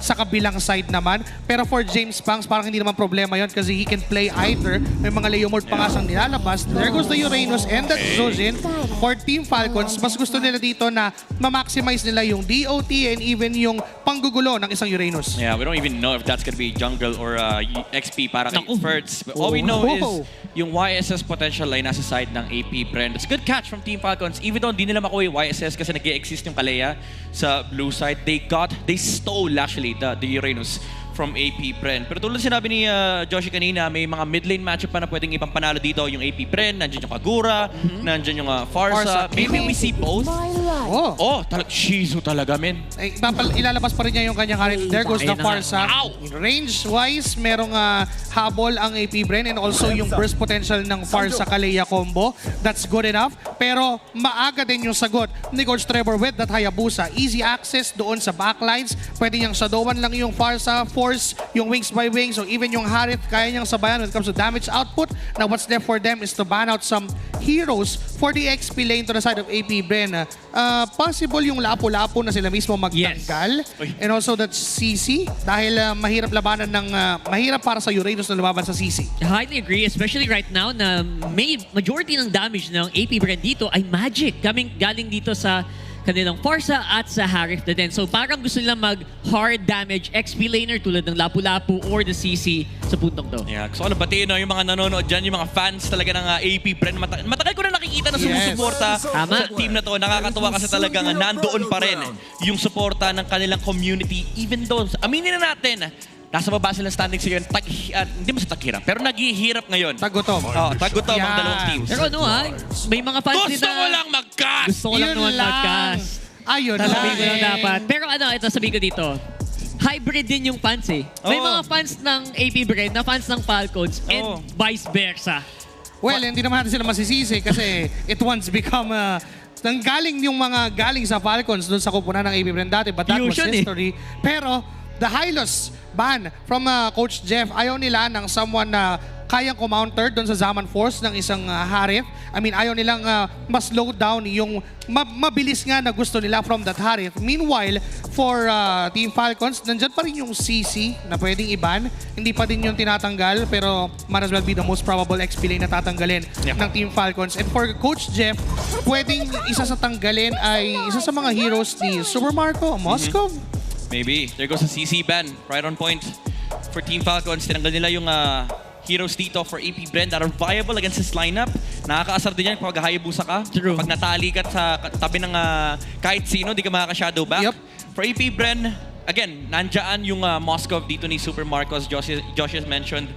sa kabilang side naman. Pero for James Pangs, parang hindi naman problema yon kasi he can play either. May mga Leo mode pa nga siyang nilalabas. There goes the Uranus and the Zojin. For Team Falcons, mas gusto nila dito na ma-maximize nila yung DOT and even yung panggugulo ng isang Uranus. Yeah, we don't even know if that's gonna be jungle or XP para kay Fertz. But all we know is yung YSS potential ay nasa side ng AP Bren. It's a good catch from Team Falcons. Even though hindi nila makuha yung YSS kasi nag-exist yung Kalea sa blue side, they stole actually the Uranus from AP Bren. Pero tulad sinabi ni Joshi kanina, may mga mid lane matchup pa na pwedeng ibang panalo dito. Yung AP Bren, nandiyan yung Kagura, nandiyan yung Farsa. Maybe we see both. Shizu talaga, men. Ilalabas pa rin niya yung kanyang karin. There goes the Farsa. Range-wise, merong habol ang AP Bren and also yung burst potential ng Farsa Kalea combo. That's good enough. Pero maaga din yung sagot ni Coach Trevor with that Hayabusa. Easy access doon sa backlines. Pwede niyang shadowan lang yung Farsa, force yung wings by wings, so even yung Harith, kaya niyang sabayan when it comes to damage output. Now what's left for them is to ban out some heroes for the XP lane to the side of AP Bren. Possible yung lapo-lapo na sila mismo magtanggal. And also that's CC dahil mahirap labanan ng mahirap para sa Uranus na lumaban sa CC. I highly agree, especially right now na may majority ng damage ng AP Bren dito ay magic galing dito sa kanilang Farsa at sa Harith na din. So parang gusto nila mag-hard damage XP laner tulad ng Lapu-Lapu or the CC sa puntong to. Yeah, gusto ko na batiin yung mga nanonood dyan, yung mga fans talaga ng AP Bren. Matagal ko na nakikita na sumusuporta sa team na to. Nakakatuwa kasi talagang nandoon pa rin yung suporta ng kanilang community. Even though, aminin na natin, nasa baba silang standings ngayon, hindi mo sa taghirap, pero naghihirap ngayon. Tagutom. Tagutom ang dalawang teams. Pero may mga fans Gusto ko lang mag-cast! Gusto ko lang naman mag-cast. Ayun Sasabihin ko lang dapat. Pero ito sabihin ko dito. Hybrid din yung fans eh. May mga fans ng AP Bren na fans ng Falcons and vice versa. Well, hindi naman natin sila masisisi kasi it once become nanggaling yung mga galing sa Falcons doon sa kupunan ng AP Bren dati, but that was history. Pero the Hylos ban from Coach Jeff, ayaw nila ng someone na kayang kumounter doon sa Zaman Force ng isang Harith. I mean, ayaw nilang mas slow down yung mabilis nga na gusto nila from that Harith. Meanwhile, for Team Falcons, nandyan pa rin yung CC na pwedeng iban. Hindi pa din yung tinatanggal, pero might as well be the most probable XP lane na tatanggalin ng Team Falcons. And for Coach Jeff, pwedeng isa sa tanggalin ay isa sa mga heroes ni Super Marco, Moskov. Maybe. There goes a CC ban. Right on point for Team Falcons. Tinanggal nila yung heroes dito for AP Bren that are viable against this lineup. Nakakaasar din yan kapag Hayabusa ka. True. Pag natali ka sa tabi ng kahit sino, di ka makaka-shadow back. For AP Bren, again, nandyan yung Moskov dito ni Super Marcos, Josh has mentioned.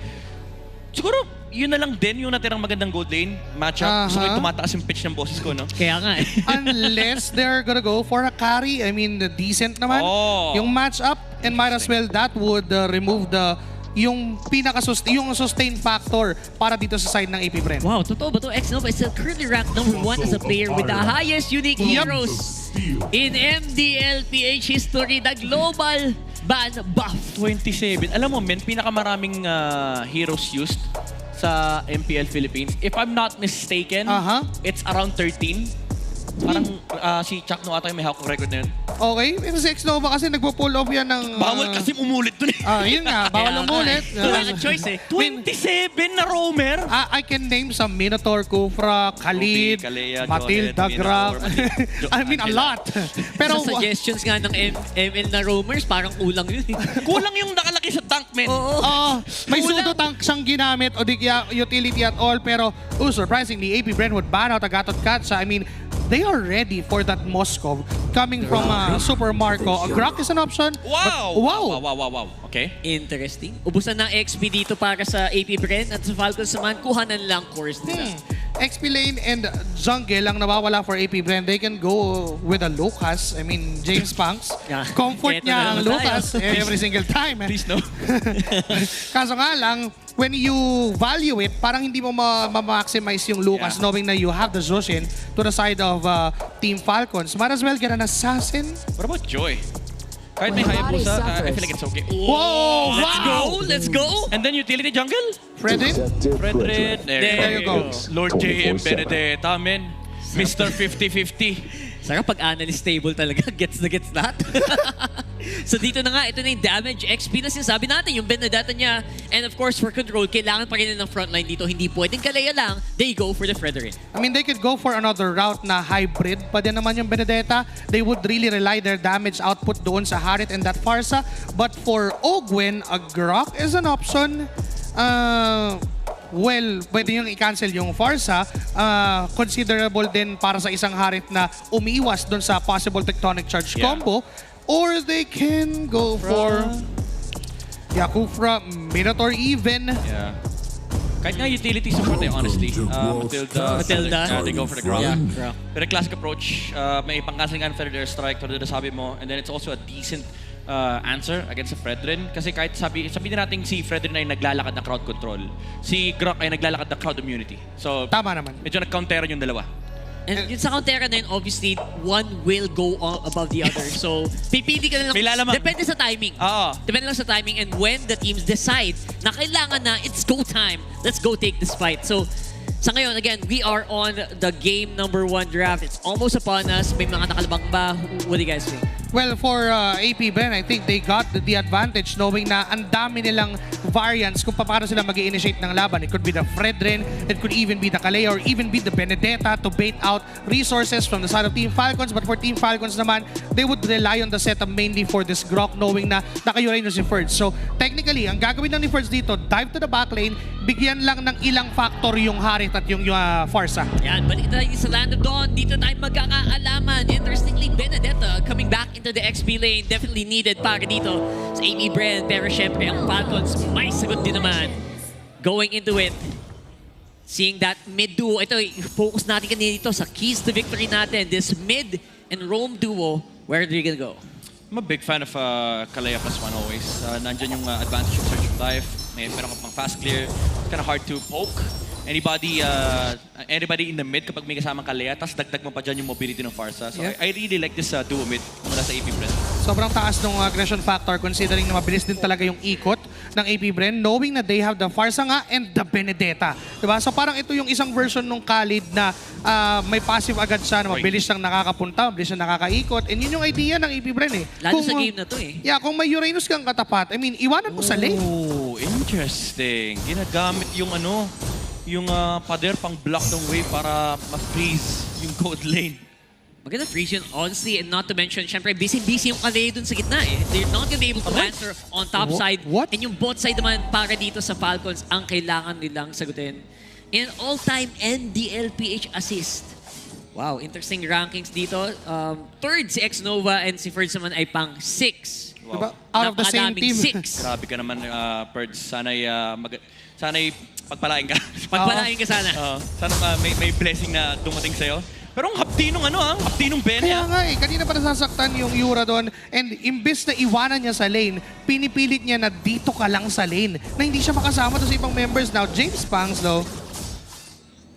Siguro, yun na lang din yung natirang magandang gold lane matchup. So, tumataas yung pitch ng boses ko, no? Kaya nga eh. Unless they're gonna go for a carry. I mean, decent naman yung matchup. And might as well that would remove yung sustain factor para dito sa side ng AP Bren. Wow, totoo ba ito? Xnova is still currently ranked #1 as a player with the highest unique heroes in MDLPH history, the global ban buff. 27. Alam mo, men, pinakamaraming heroes used sa MPL Philippines. If I'm not mistaken, it's around 13. Parang si Chuck no ata yung may hawak record na yun. Okay, pero si Xnova kasi nagpo-pull off yan ng... Bawal kasi umulit dun eh. Yun nga, bawal umulit. Wala kang choice eh. 27 na roamer? I can name some Minotaur, Kufra, Khalid, Kalea, Matilda, Graf. I mean, a lot. Pero sa suggestions nga ng ML na roamers, parang kulang yun eh. Kulang yung nakalaki sa tank, men. may pseudo tank siyang ginamit o di kaya utility at all. Pero, surprisingly, AP Bren would ban out Agatot Katsa. I mean, they are ready for that Moskov coming from Super Marco. Grok is an option. Wow. Okay. Interesting. Ubusan ng XP dito para sa AP Bren at sa Falcons naman, kuhanan lang course nila. XP lane and jungle ang nawawala for AP Bren. They can go with a Lucas. I mean, James Pangs. Comfort niya ang Lucas every single time. Please no. Kaso nga lang, when you value it, parang hindi mo ma-maximize yung Lucas knowing na you have the Zoshin to the side of Team Falcons. Might as well get an assassin. What about Joy? Kahit may Hayabusa, I feel like it's okay. Whoa! Let's go! And then utility jungle? Fredrin? Fredrin. There you go. Lord J.M. Benedetta, men. Mr. 50-50. Sarap pag analyst table talaga. Gets na gets lahat. So dito na nga, ito na yung damage XP na sinasabi natin, yung Benedetta niya. And of course, for control, kailangan pa rin ng frontline dito. Hindi pwedeng kalaya lang, they go for the Frederick. I mean, they could go for another route na hybrid pa din naman yung Benedetta. They would really rely their damage output doon sa Harit and that Farsa. But for Ogwen, a Grok is an option. Well, pwede yung i-cancel yung Farsa. Considerable din para sa isang Harit na umiiwas doon sa possible Tectonic Charge combo. Or they can go for Kufra, Minotaur even. Yeah. Kahit nga utility support honestly. Matilda. They go for the Grok. Yeah. Pero classic approach, may pang-cancel nga ng Fred Airstrike, tulad na sabi mo, and then it's also a decent answer against sa Fredrin. Kasi kahit sabihin natin si Fredrin ay naglalakad na crowd control, si Grok ay naglalakad na crowd immunity. So, Tama naman. medyo nag-counteran yung dalawa. And yun sa countera na yun, obviously, one will go above the other. So, pipili ka na lang. May lalamang. Depende sa timing. Oo. Depende lang sa timing and when the teams decide na kailangan na, it's go time. Let's go take this fight. So, sa ngayon, again, we are on the game number 1 draft. It's almost upon us. May mga nakalabang ba? What do you guys think? Well, for AP Ben, I think they got the advantage knowing na ang dami nilang variants kung paano sila mag-i-initiate ng laban. It could be the Fredrin, it could even be the Kalea, or even be the Benedetta to bait out resources from the side of Team Falcons. But for Team Falcons naman, they would rely on the setup mainly for this Grok knowing na naka-Uranus si Ferds. So, technically, ang gagawin lang ni Ferds dito, dive to the back lane, bigyan lang ng ilang factor yung Harit at yung Farsa. Yan, balik tayo sa Land of Dawn. Dito tayo magkakaalaman. Interestingly, Benedetta coming back into the XP lane. Definitely needed para dito sa AP Brand. Pero syempre, ang Falcons may sagot din naman. Going into it, seeing that mid duo. Ito, focus natin kanina dito sa keys to victory natin. This mid and roam duo. Where are they gonna go? I'm a big fan of Kalea +1 always. Nandyan yung advantage of Search of Life. Meron ka pang fast clear. It's kind of hard to poke anybody in the mid kapag may kasamang Kalea, tapos dagdag mo pa dyan yung mobility ng Farsa. So I really like this duo mid mula sa AP Brand. Sobrang taas ng aggression factor considering na mabilis din talaga yung ikot ng AP Bren, knowing na they have the Farsa nga and the Benedetta. Diba? So parang ito yung isang version ng Khalid na may passive agad siya na mabilis siyang nakakapunta, mabilis siyang nakakaikot. And yun yung idea ng AP Bren eh. Lalo sa game na to eh. Yeah, kung may Uranus kang katapat, I mean, iwanan mo sa lane. Oh, interesting. Ginagamit yung yung pader pang block ng wave para ma-freeze yung gold lane. Maganda freeze yun, honestly, and not to mention, syempre, busy yung Kalea dun sa gitna eh. They're not gonna be able to answer on top side. What? And yung bot side naman, para dito sa Falcons, ang kailangan nilang sagutin. In all-time NDLPH assist. Wow, interesting rankings dito. Third si X-Nova and si Ferds naman ay pang 6. Diba? Out of the same team. 6. Grabe ka naman, Perds. Sana'y pagpalain ka. Pagpalain ka sana. Sana may blessing na dumating sa'yo. Pero ang haptinong haptinong Ben. Kaya nga eh, kanina pa nasasaktan yung Yura doon and imbes na iwanan niya sa lane, pinipilit niya na dito ka lang sa lane na hindi siya makasama to sa ibang members. Now, James Pangs though,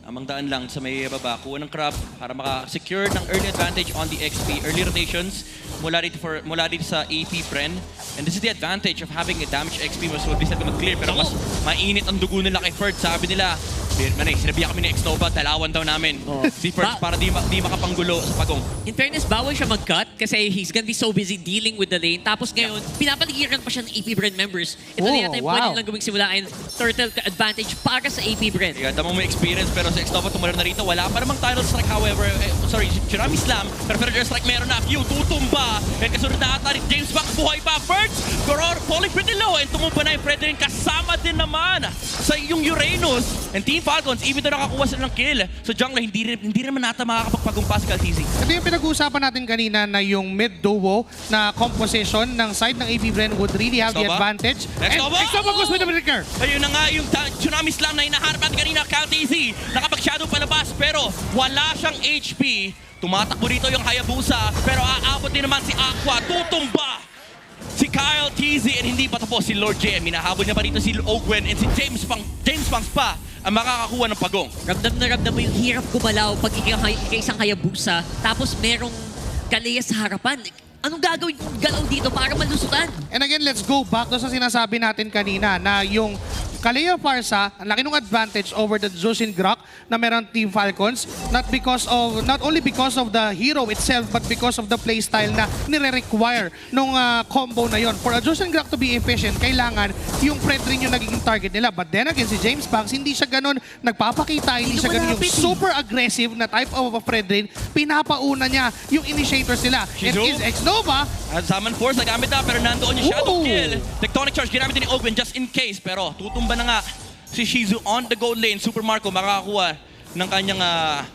Amang daan lang sa may baba, kuha ng crab para maka-secure ng early advantage on the XP. Early rotations mula dito sa AP Pren. And this is the advantage of having a damage XP. Mas mabilis na mag-clear pero mas mainit ang dugo nila kay Ferd. Sabi nila, sinabihan kami ni X-Nova, talawan daw namin si Ferd para di makapanggulo sa pagong. In fairness, bawal siya mag-cut kasi he's gonna be so busy dealing with the lane. Tapos ngayon, pinapaligiran pa siya ng AP Brand members. Ito na yata yung pwede nilang gawing simulain. Turtle advantage para sa AP Brand. Yeah, damo mo experience pero sa X-Nova tumulong na rito. Wala pa namang title strike however. Chirami Slam. Pero Federal Strike meron na. Few tutumba. And kasunod na ata ni James Bach buhay pa. First, Goror falling pretty low. And tumumpa na yung Fredrin. Kasama din naman sa yung Uranus. And Team Falcons, even though nakakuha sila ng kill. So jungle, hindi naman nata makakapagpagumpa si Kaltizi. ito yung pinag-uusapan natin kanina na yung mid-duo na composition ng side ng AP Bren would really have the advantage. X-Nova goes with the breaker. Ayun na nga yung Tsunami Slam na hinaharap natin kanina, Kaltizi. Nakapag-shadow palabas pero wala siyang HP. Tumatakbo dito yung Hayabusa pero aabot din naman si Aqua. Tutumba si Kyle TZ and hindi pa tapos si Lord JM. Minahabol niya pa dito si Ogwen and si James Pangs pa ang makakakuha ng pagong. Ramdam mo yung hirap gumalaw pag isang Hayabusa tapos merong Kalea sa harapan. Anong gagawin kong galaw dito para malusutan? And again, let's go back to sa sinasabi natin kanina na yung Kalea Farsa, ang laki ng advantage over the Jushin Grok na meron Team Falcons, not only because of the hero itself, but because of the playstyle na nire-require nung combo na yon. For a Jushin Grok to be efficient, kailangan yung Fred rin yung nagiging target nila. But then again, si James Banks, hindi siya ganun nagpapakita, hindi siya ganun yung super aggressive na type of a Fred rin. Pinapauna niya yung initiators nila. And is X-Nova, Summon Force, nagamit na, pero nandoon yung Shadow Kill. Tectonic Charge, ginamit din ni Ogwen just in case. Pero tutumba na nga si Shizu on the gold lane. Super Marco makakakuha ng kanyang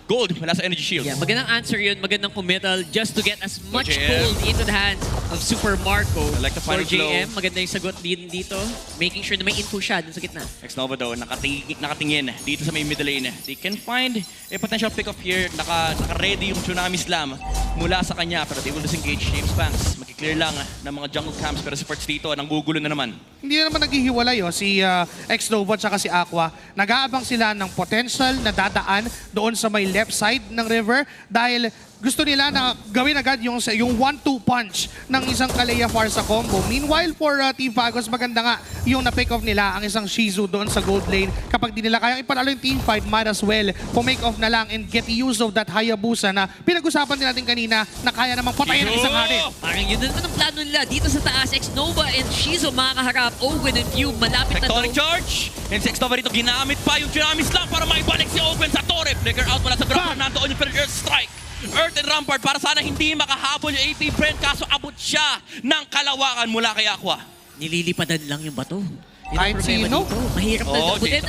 gold mula sa Energy Shield. Yeah, magandang answer yun, magandang committal just to get as much JM. gold into the hands of Super Marco. I like the final For JM, blow. maganda yung sagot din dito. Making sure na may info siya dun sa gitna. X-Nova daw, nakatingin dito sa may middle lane. They can find a potential pick-off here. Naka-ready yung Tsunami Slam mula sa kanya. Pero they will disengage James Banks. Mag-clear lang ng mga jungle camps. Pero si Forts dito, nanggugulo na naman. hindi na naman naghihiwalay si X-Nova at si Aqua. Nag-aabang sila ng potential na dadaan doon sa may left side ng river dahil gusto nila na gawin agad yung 1-2 punch ng isang Kalea Farsa combo. Meanwhile, for Team Falcons, maganda nga yung na-pick off nila ang isang Shizu doon sa gold lane. Kapag di nila kayang ipanalo yung team fight, might as well make off na lang and get use of that Hayabusa na pinag-usapan din natin kanina na kaya namang patayin ng isang Harit. Parang yun naman ang plano nila. Dito sa taas, X-Nova and Shizu makakaharap. Owen and Fume, malapit na Tectonic Charge! And si X-Nova rito, ginamit pa yung Tsunami Slam para maibalik si Owen sa torre. Flicker out mula sa ground. Nandoon yung Earth Strike. Earth and Rampart para sana hindi makahabol yung AP Brent kaso abot siya ng kalawakan mula kay Aqua. Nililipadan lang yung bato. Yun ang Kahit problema sino? dito. Mahirap na dabutin.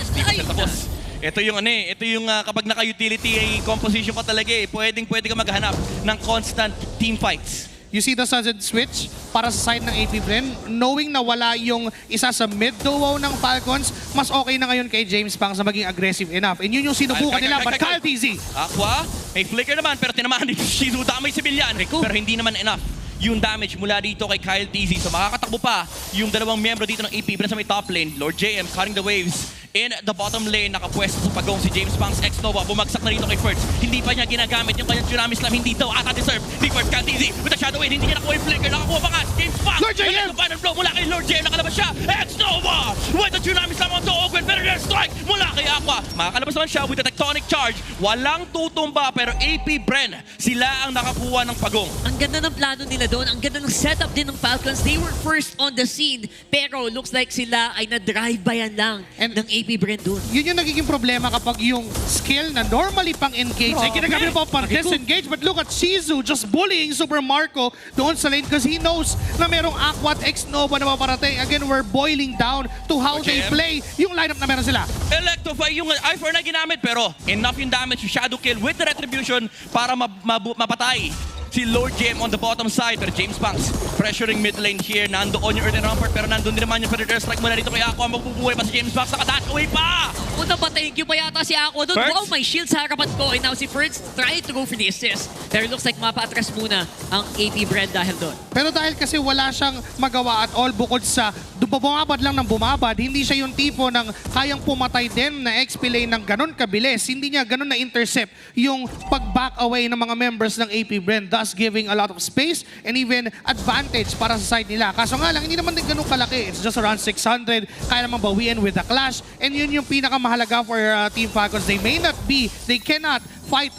Tapos, ito yung kapag naka-utility composition ka talaga pwede ka maghanap ng constant team fights. You see the sudden switch para sa side ng AP Bren. Knowing na wala yung isa sa mid duo ng Falcons, mas okay na ngayon kay James Pang sa maging aggressive enough. And yun yung sinubukan nila, but Kyle TZ. Aqua, may flicker naman pero tinamaan dito si Shizu. Damay civilian pero hindi naman enough yung damage mula dito kay Kyle TZ. So makakatakbo pa yung dalawang miyembro dito ng AP Bren sa may top lane. Lord JM cutting the waves. In the bottom lane, nakapwesto sa pagong si James Banks, X-Nova, bumagsak na rito kay Fertz. Hindi pa niya ginagamit yung kanyang Tsunami Slam, hindi daw ata deserve ni Fertz Cantizi. With the Shadow Wave, hindi niya nakuha yung flicker, nakakuha pa nga si James Banks. Lord JM! Ang final blow mula kay Lord JM, nakalabas siya. X-Nova with the Tsunami Slam onto Ogwen, very rare strike mula kay Aqua. Makakalabas naman siya with the Tectonic Charge. Walang tutumba, pero AP Bren, sila ang nakakuha ng pagong. Ang ganda ng plano nila doon. Ang ganda ng setup din ng Falcons. They were first on the scene. Pero looks like sila ay na-drive-byan lang And ng AP Brent doon. Yun yung nagiging problema kapag yung skill na normally pang-engage ay ginagamit pa pang disengage. But look at Shizu just bullying Super Marco doon sa lane because he knows na merong Aqua at X-Nova na maparating. Again, we're boiling down to how they play yung lineup na meron sila. Electrify yung I4 na ginamit pero enough yung damage, yung Shadow Kill with the Retribution para mapatay si Lord JM on the bottom side. Pero James Banks pressuring mid lane here. Nandoon yung Earthen Rampart pero nandun din naman yung Predator Strike mula dito kay Aqua. Magbubuhay pa si James Banks. Naka-dash away pa! Una pa, thank you pa yata si Aqua doon. Fertz? Wow, may shield sa harapan ko. And now si Fertz trying to go for the assist. Pero looks like mapa-atras muna ang AP Brent dahil doon. Pero dahil kasi wala siyang magawa at all bukod sa bumabad lang ng bumabad, hindi siya yung tipo ng kayang pumatay din na XP lane ng ganun kabilis. Hindi niya ganun na-intercept yung pag-back away ng mga members ng AP Brent, thus giving a lot of space and even advantage para sa side nila. Kaso nga lang, hindi naman din ganun kalaki. It's just around 600. Kaya naman bawiin with the clash. And yun yung pinakamahalaga for Team Falcons. They cannot fight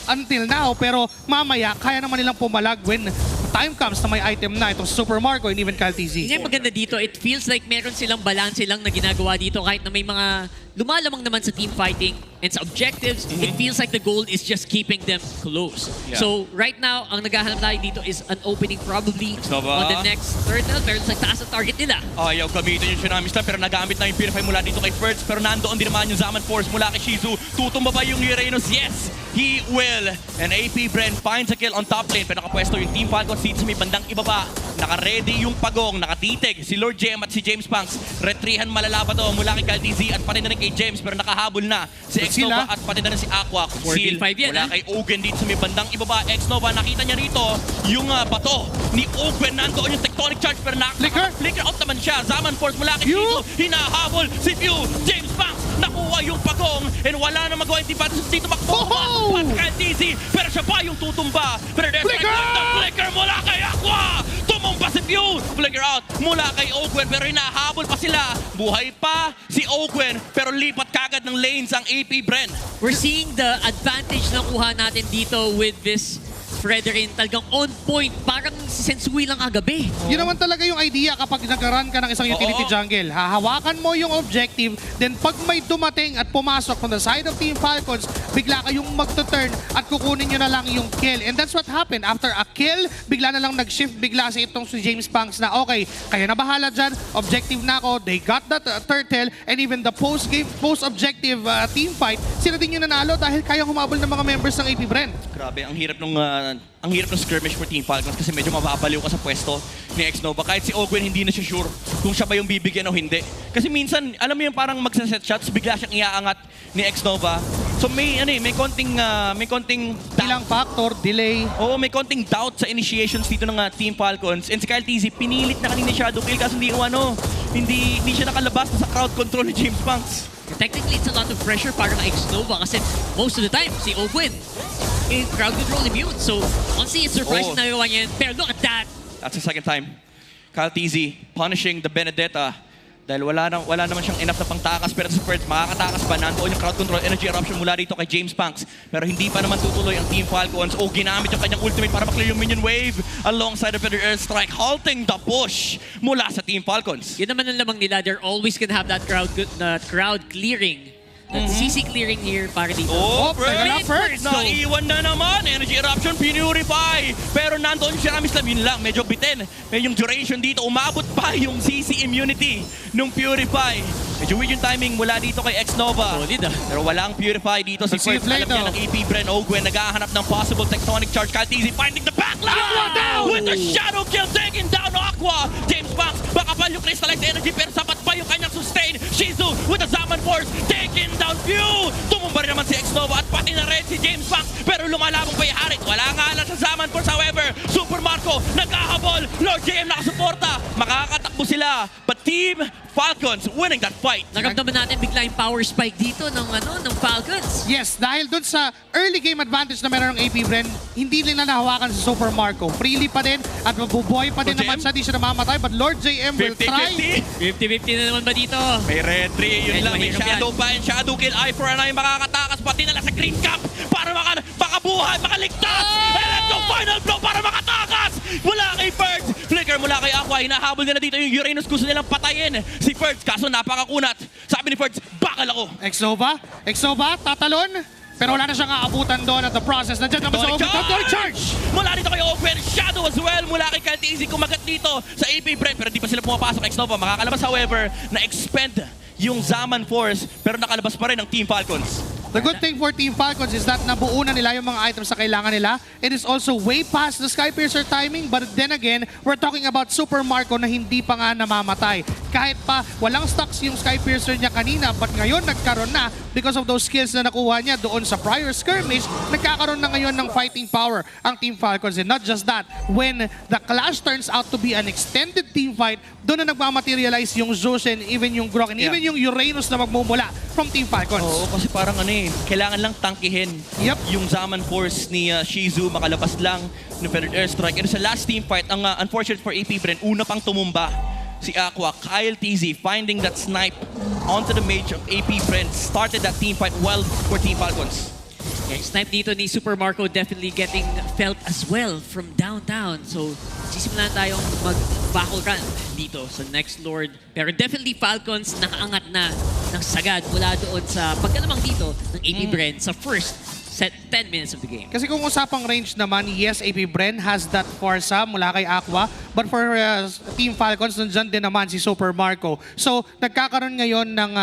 until now, pero mamaya, kaya naman nilang pumalag when time comes na may item na itong Super Marco and even Kyle TZ. Yung maganda dito, it feels like meron silang balance lang na ginagawa dito kahit na may mga lumalamang naman sa team fighting and sa objectives. It feels like the goal is just keeping them close. Yeah. So right now, ang naghahanap tayo dito is an opening probably Saba. on the next turtle. Pero sa taas ang target nila. Ayaw gamitin yung Tsunami Slam pero nagamit na yung Purify mula dito kay Fertz pero nandoon din naman yung Zaman Force mula kay Shizu. Tutumba ba yung Uranus? Yes! He will! And AP Bren finds a kill on top lane pero nakapwesto yung Team Falcons dito sa may bandang ibaba. Naka-ready yung pagong, nakatitig si Lord JM at si James Banks. Retrihan malalaban to mula kay Kyle TZ at pati na rin kay James pero nakahabol na si X-Nova at pati na rin si Aqua. Seal 4v5 yan, mula kay Ogen dito sa may bandang ibaba. X-Nova, nakita niya rito yung bato ni Ogen. Nandoon yung Tectonic Charge pero flicker out naman siya. Zaman Force mula kay Shizu. Hinahabol si Pew. James Banks nakuha yung pagong and wala na magawa yung team fights dito makbuha. At kay TZ pero siya pa yung tutumba. Pero there's flicker mula kay Aqua. Tumumpa si Pew. Flicker out mula kay Ogwen pero hinahabol pa sila. Buhay pa si si Ogwen, pero lipat kagad ng lanes ang AP Bren. We're seeing the advantage na kuha natin dito with this Fredrin. Talagang on point. Parang si Sensui lang kagabi. Yun naman talaga yung idea kapag nag-run ka ng isang utility jungle. Hahawakan mo yung objective, then pag may dumating at pumasok from the side of Team Falcons, bigla kayong magto-turn at kukunin nyo na lang yung kill. And that's what happened. After a kill, bigla na lang nag-shift bigla si itong si James Punks na okay, kaya na bahala dyan, objective na ako, they got that turtle, and even the post-objective team fight, sila din yung nanalo dahil kayang humabol ng mga members ng AP Bren. Grabe, ang hirap ng skirmish for Team Falcons kasi medyo mababaliw ka sa pwesto ni Xnova. Kahit si Ogwen hindi na siya sure kung siya ba yung bibigyan o hindi. Kasi minsan, alam mo yung parang magsaset shots, bigla siyang iaangat ni Xnova. So may konting Ilang factor, delay. Oo, may konting doubt sa initiations dito ng Team Falcons. And si Kyle TZ, pinilit na kanina Shadow Kill kasi hindi siya nakalabas sa crowd control ni James Punks. Technically, it's a lot of pressure para kay Xnova kasi most of the time, si Ogwen in crowd control immune. So, honestly, it's surprising na nagawa niya. Pero look at that. That's the second time. Kyle TZ punishing the Benedetta dahil wala naman siyang enough na pangtakas, pero sa Spurs makakatakas pa. Nandoon yung crowd control energy eruption mula dito kay James Punks, pero hindi pa naman tutuloy ang Team Falcons. Ginamit yung kanyang ultimate para maklear yung minion wave alongside the Feather Airstrike, halting the push mula sa Team Falcons. Yun naman ang lamang nila. They're always gonna have that crowd clearing. That CC clearing here para dito. First! Naiwan na naman! Energy Eruption, Purify! Pero nandoon si Ramislam, yun lang, medyo bitin. Yung duration dito, umabot pa yung CC immunity nung Purify. Medyo weird yung timing mula dito kay Xnova. Pero walang Purify dito. Si First, alam niya ng AP Bren. Ogwen, naghahanap ng possible tectonic charge. Kyle TZ finding the backline! With the shadow kill, taking down Aqua! James Punks, baka pa yung crystallized energy, pero sapat pa yung kanyang sustain. Shizu with the Zaman Force, taking down View! Tumumba rin naman si Xnova at pati na rin si James Punks, pero lumalabong pa yung Harit. Wala nga lang sa Zaman Force, however. Super Marco, nagkahabol. Lord JM nakasuporta. Makakatakbo sila. But Team Falcons winning that fight. Naramdaman natin bigla yung power spike dito ng Falcons. Yes, dahil dun sa early game advantage na meron ng AP Bren, hindi nila nahawakan si Super Marco. Freely pa din at mabubuhay pa din naman siya, di siya namamatay. But Lord JM will try. 50-50 na naman ba dito? May Red 3, yun lang. May Shadow pa and Shadow Kill. Eye for an eye makakatakas. Pati na lang sa Green Cap para makabuhay, makaligtas. And the final blow para makatakas. Mula kay Ferds. Flicker mula kay Aqua. Hinahabol nila dito yung Uranus. Gusto nilang patayin si Ferds. Kaso napakakunat. Sabi ni Ferds, bakal ako. Xnova, tatalon. Pero wala na siyang aabutan doon at the process. Nandiyan naman sa Ogwen. Tectonic charge! Mula dito kay Ogwen. Shadow as well. Mula kay Kyle TZ. Kumagat dito sa AP Bren. Pero di pa sila pumapasok. Xnova makakalabas however na-expend yung Zaman Force. Pero nakalabas pa rin ang Team Falcons. The good thing for Team Falcons is that nabuo na nila yung mga items na kailangan nila. It is also way past the Skypiercer timing, but then again, we're talking about Super Marco na hindi pa nga namamatay. Kahit pa walang stocks yung Skypiercer niya kanina, but ngayon nagkaroon na because of those skills na nakuha niya doon sa prior skirmish, nagkakaroon na ngayon ng fighting power ang Team Falcons. And not just that, when the clash turns out to be an extended team fight, doon na nagmamaterialize yung Zeus and even yung Grok and even yung Uranus na magmumula from Team Falcons. Oo, kasi parang kailangan lang tangkihin yung Zaman Force ni Shizu, makalabas lang ng Feathered Airstrike. And sa last team fight, ang unfortunate for AP Bren, una pang tumumba si Aqua. Kyle TZ finding that snipe onto the mage of AP Bren started that team fight well for Team Falcons. Yung snipe dito ni Super Marco definitely getting felt as well from downtown. So, sisimulan tayong mag-backle run dito sa next Lord. Pero definitely Falcons nakaangat na ng sagad mula doon sa pagkalamang dito ng AP Bren sa first set 10 minutes of the game. Kasi kung usapang range naman, yes, AP Bren has that Forza mula kay Aqua. But for Team Falcons, nandyan din naman si Super Marco. So, nagkakaroon ngayon ng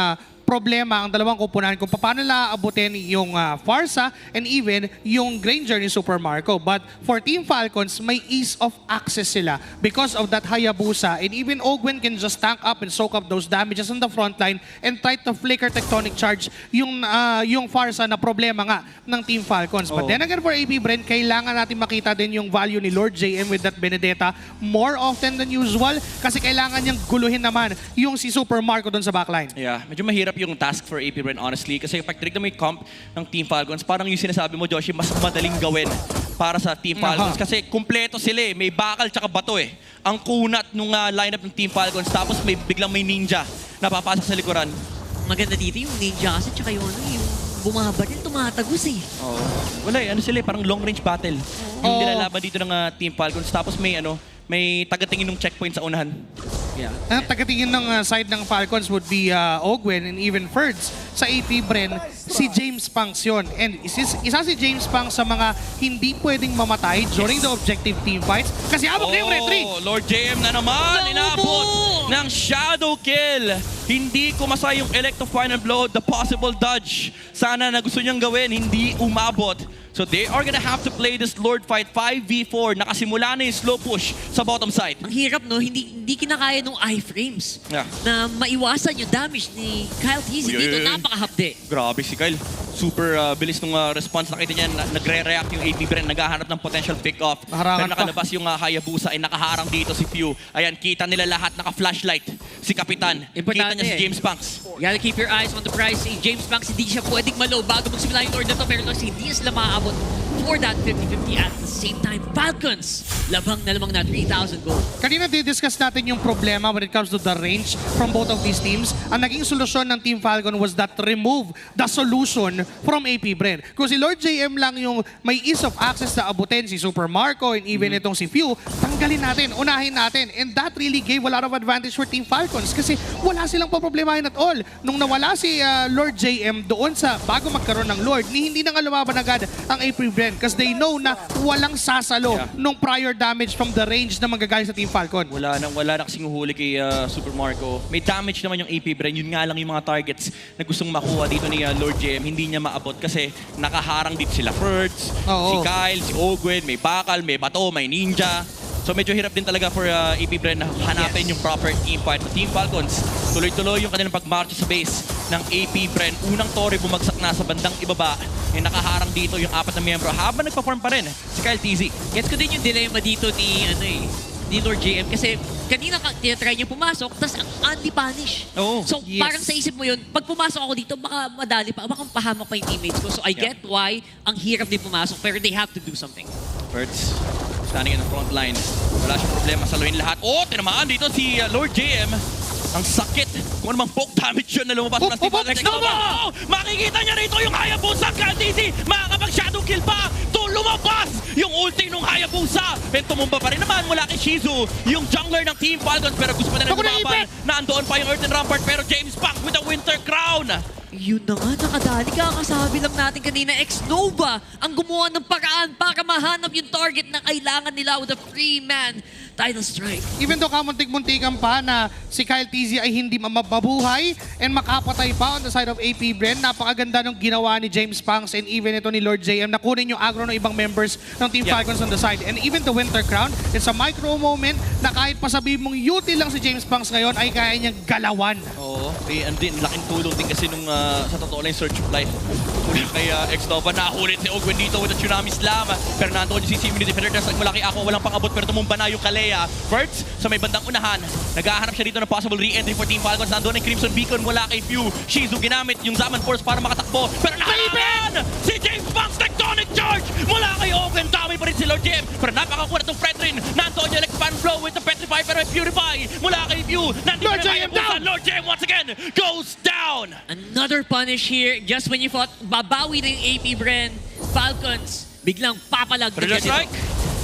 problema ang dalawang kupunan kung paano nila abutin yung Farsa and even yung Granger ni Super Marco. But for Team Falcons, may ease of access sila because of that Hayabusa, and even Ogwen can just tank up and soak up those damages on the front line and try to flicker tectonic charge yung Farsa na problema nga ng Team Falcons. But then again for AP Bren, kailangan natin makita din yung value ni Lord JM with that Benedetta more often than usual kasi kailangan niyang guluhin naman yung si Super Marco doon sa backline. Yeah, medyo mahirap yung task for AP Bren, honestly. Kasi pag tinignan mo yung comp ng Team Falcons, parang yung sinasabi mo, Joshi, mas madaling gawin para sa Team Falcons. Kasi kumpleto sila eh. May bakal tsaka bato eh. Ang kunat nung lineup ng Team Falcons. Tapos biglang may ninja na papasok sa likuran. maganda dito yung ninja kasi tsaka yung ano, yung bumabaril, tumatagos eh. Oo. Wala ano sila parang long range battle. Yung nilalaban dito ng Team Falcons. Tapos may tagatingin ng checkpoint sa unahan. Yeah. Ang tagatingin ng side ng Falcons would be Ogwen and even Ferds. Sa AP Bren, si James Punks yun. And isa si James Punks sa mga hindi pwedeng mamatay during the objective team fights. Kasi habang na yung retry. Lord JM na naman, inabot ng shadow kill. Hindi kumasa yung Electro Final Blow, the possible dodge. Sana na gusto niyang gawin, hindi umabot. So they are gonna have to play this Lord fight 5v4. Nakasimula na yung slow push sa bottom side. Ang hirap, no? Hindi kinakaya nung iframes Yeah. na maiwasan yung damage ni Kyle Teasy. Dito napakahapde. Grabe si Kyle. Super bilis nung response. Nakita niya, nagre-react yung AP Bren, naghahanap ng potential pick-off. Naharangan Pero nakalabas yung Hayabusa ay nakaharang dito si Few. Ayan, kita nila lahat, naka-flashlight. Si Kapitan. Kita niya si James Punks. You gotta keep your eyes on the prize. Si James Banks, hindi siya pwedeng malo bago magsimula yung Lord na to. Pero hindi sila maaabot for that 50-50 at the same time. Falcons, labang na 3,000 gold. Kanina di-discuss natin yung problema when it comes to the range from both of these teams. Ang naging solusyon ng Team Falcon was that remove the solution from AP Bren. Kung si Lord JM lang yung may ease of access na abutin, si Super Marco and even itong si Few, tanggalin natin, unahin natin. And that really gave a lot of advantage for Team Falcons kasi wala silang problemahin at all. Nung nawala si Lord JM doon sa bago magkaroon ng Lord, hindi na nga lumaban agad ang AP Bren because they know na walang sasalo nung prior damage from the range na magagaling sa Team Falcon. Wala na kasing uhuli kay Super Marco. May damage naman yung AP Bren. Yun nga lang yung mga targets na gustong makuha dito ni Lord JM. Hindi niya maabot kasi nakaharang dito sila Ferds, si Kyle, si Ogwen, may Bakal, may Bato, may Ninja. So medyo hirap din talaga for AP Bren na hanapin yung proper team fight. Sa Team Falcons, tuloy-tuloy yung kanilang pag-march sa base ng AP Bren. Unang Tori bumagsak na sa bandang ibaba. Nakaharang dito yung 4 na miyembro habang nagpa-form pa rin si Kyle TZ. Gets ko din yung dilemma dito ni Lord JM kasi kanina tinatry niyo pumasok tapos ang anti-punish. Oo. So parang sa isip mo yun, pag pumasok ako dito, baka madali pa, baka pahamak pa yung teammates ko. So I get why ang hirap din pumasok pero they have to do something. Ferds, standing in the front line. Wala siyang problema, saluhin lahat. Tinamaan dito si Lord JM. Ang sakit. Kung anumang poke damage yun na lumabas ng Team Falcons. Makikita niya rito yung Hayabusa. Kaltisi, makakapag-shadow kill pa. Lumabas yung ulti ng Hayabusa. And tumumba pa rin naman mula kay Shizu, yung jungler ng Team Falcons. Pero gusto pa na lumaban. Naandoon pa yung Earthen Rampart. Pero James Punks with the Winter Crown. Yun na nga, nakadali. Kakasabi lang natin kanina, X-Nova ang gumawa ng paraan para mahanap yung target na kailangan nila with a free-man title strike. Even though kamuntik-muntikan pa na si Kyle TZ ay hindi mabuhay and makapatay pa on the side of AP Bren, napakaganda nung ginawa ni James Punks and even ito ni Lord JM na kunin yung aggro ng ibang members ng Team Falcons on the side. And even the Winter Crown, it's a micro moment na kahit pasabihin mong util lang si James Punks ngayon ay kaya niyang galawan. Oo. And din, laking tulong din kasi nung sa totoo lang yung Search of Life. Kay X-Nova, nahulit si Ogwen dito with a Tsunami Slam. Pero nandoon yung CC Mini Defender. Tapos malaki ako, walang pang-abot pero tumumba na yung Kalea. Ferds, sa may bandang unahan. Naghahanap siya dito ng possible re-entry for Team Falcons. Nandoon yung Crimson Beacon mula kay Few. Shizu ginamit yung Zaman Force para makatakbo. Pero nakaban! Si James Punks, Tectonic Charge! Mula kay Ogwen, dami pa rin si Lord JM. Pero napakakuha itong Fredrin. Nandoon yung Expand Flow with the Petrify pero may Purify. Mula kay Few. Nandito Lord JM down! Lord JM once again goes down! Another punish here, just when you thought babawi na yung AP Bren, Falcons, biglang papalag na Thriller strike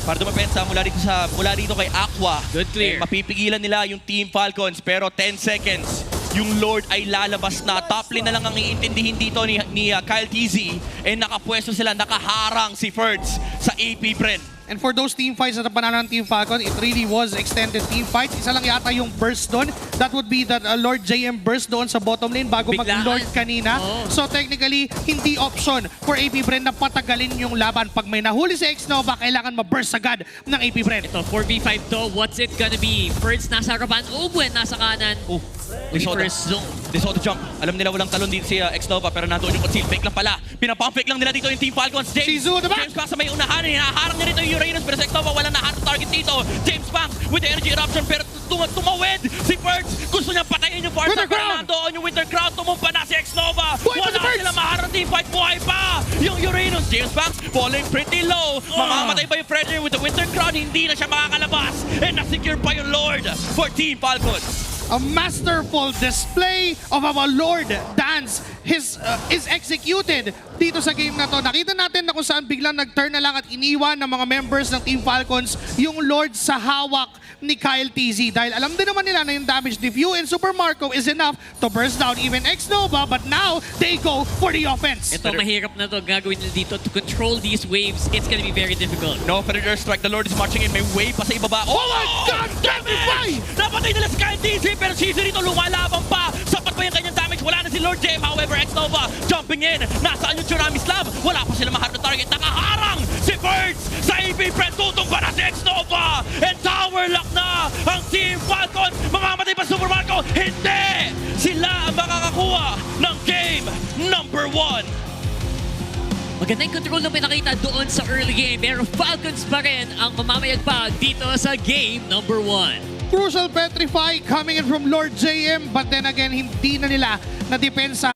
para dumapensa mula dito kay Aqua. Good clear. Mapipigilan nila yung Team Falcons pero 10 seconds. Yung Lord ay lalabas na. Top lane na lang ang iintindihin dito ni Kyle TZ. And nakapwesto sila, nakaharang si Ferds sa AP Bren. And for those team fights na panalo ng Team Falcon, it really was extended team fights. Isa lang yata yung burst doon. That would be that Lord JM burst doon sa bottom lane bago mag-Lord kanina. So technically, hindi option for AP Bren na patagalin yung laban. Pag may nahuli si X-Nova, kailangan ma-burst agad ng AP Bren. Ito, 4v5 to. What's it gonna be? First, nasa harapan. Ogwen, nasa kanan. First zone. They saw the jump. Alam nila walang talon dito si X-Nova pero nandoon yung conceal. Fake lang pala. Pinapump fake lang nila dito yung Team Falcons. Shizu, diba? James Punks sa may unahan. Hinaharang niya rito yung Uranus pero si X-Nova wala naharang target dito. James Punks with the energy eruption pero tumawid si Ferds. Gusto niya patayin yung Farsa pero nandoon yung Winter Crown. Tumumpa na si X-Nova. Wala sila maharang team fight. Buhay pa yung Uranus. James Punks falling pretty low. Mamamatay pa yung Frederick with the Winter Crown. Hindi na siya makakalabas. And na-secure pa yung Lord for Team Falcons. a masterful display of our Lord dance is executed dito sa game na to. Nakita natin na kung saan biglang nag-turn na lang at iniwan ng mga members ng Team Falcons yung Lord sa hawak ni Kyle TZ. Dahil alam din naman nila na yung damage ni View and Super Marco is enough to burst down even X-Nova, but now they go for the offense. Ito, mahirap na to gagawin nila dito to control these waves. It's gonna be very difficult. No predator strike. The Lord is marching in. May wave pa sa ibaba. Oh my God! Damage! Napatay nila si Kyle TZ, pero si rito lumalaban pa. Sapat pa yung kanyang damage. Wala na si Lord JM. However, X-Nova jumping in. Nasaan yung Tsunami Slam? Wala pa sila maharap na target. Nakaharang si Birds sa AP Friend. Tutong pa na si X-Nova. And tower lock na ang Team Falcons. Mamamatay pa Super Marco. Hindi! Sila ang makakakuha ng game number 1. Magandang control na pinakita doon sa early game, pero Falcons pa rin ang mamamayagpag dito sa game number 1. Crucial Petrify coming in from Lord JM, but then again, hindi na nila na depensa